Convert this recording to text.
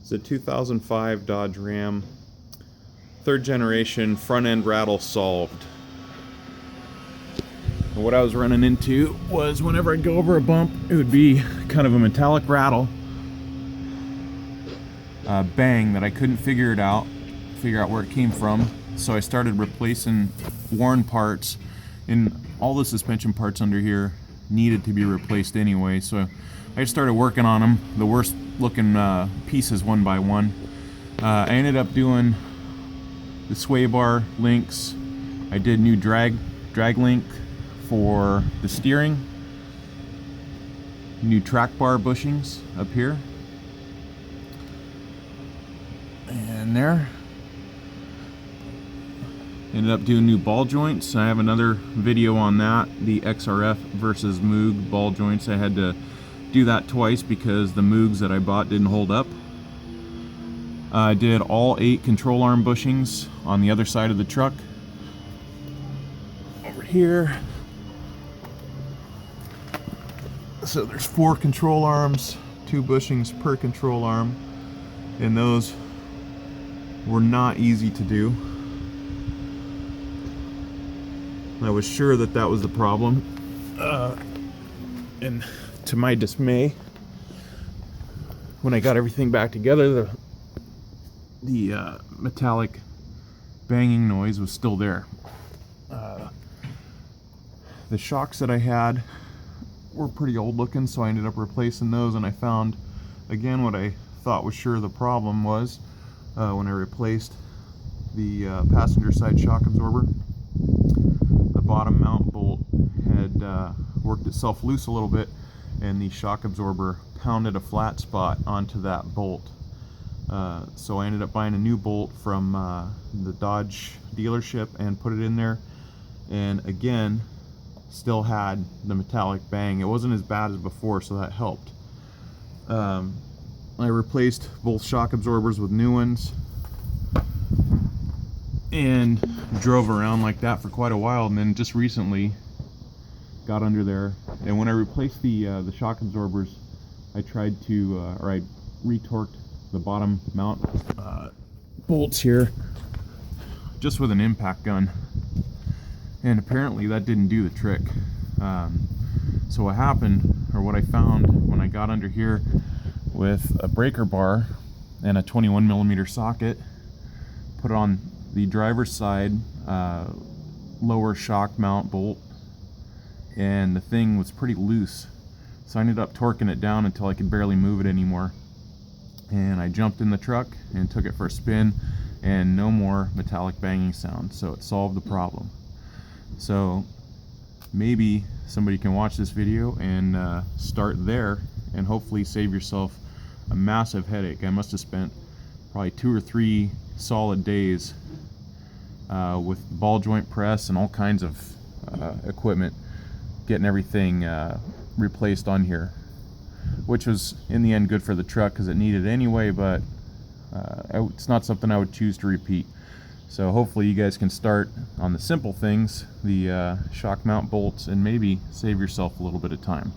It's a 2005 Dodge Ram, third generation, front end rattle solved. And what I was running into was whenever I'd go over a bump, it would be kind of a metallic rattle, bang, that I couldn't figure out where it came from. So I started replacing worn parts, and all the suspension parts under here needed to be replaced anyway. So I just started working on them, the worst looking pieces one by one. I ended up doing the sway bar links. I did new drag link for the steering, new track bar bushings up here and there. Ended up doing new ball joints. I have another video on that, the XRF versus Moog ball joints. I had to do that twice because the Moogs that I bought didn't hold up. I did all 8 control arm bushings on the other side of the truck. Over here. So there's 4 control arms, 2 bushings per control arm, and those were not easy to do. I was sure that that was the problem, and to my dismay, when I got everything back together, the metallic banging noise was still there. The shocks that I had were pretty old looking, so I ended up replacing those, and I found again what I thought was sure the problem was when I replaced the passenger side shock absorber. The bottom mount bolt had worked itself loose a little bit, and the shock absorber pounded a flat spot onto that bolt. So I ended up buying a new bolt from the Dodge dealership and put it in there, and again still had the metallic bang. It wasn't as bad as before, so that helped. I replaced both shock absorbers with new ones and drove around like that for quite a while, and then just recently got under there, and when I replaced the shock absorbers, I tried to I retorqued the bottom mount bolts here just with an impact gun, and apparently that didn't do the trick. So what happened, or what I found when I got under here with a breaker bar and a 21mm socket, put it on the driver's side lower shock mount bolt, and the thing was pretty loose, so I ended up torquing it down until I could barely move it anymore, and I jumped in the truck and took it for a spin, and no more metallic banging sound. So it solved the problem. So maybe somebody can watch this video and start there and hopefully save yourself a massive headache. I must have spent probably 2 or 3 solid days with ball joint press and all kinds of equipment, getting everything replaced on here, which was in the end good for the truck because it needed it anyway, but it's not something I would choose to repeat. So hopefully you guys can start on the simple things, the shock mount bolts, and maybe save yourself a little bit of time.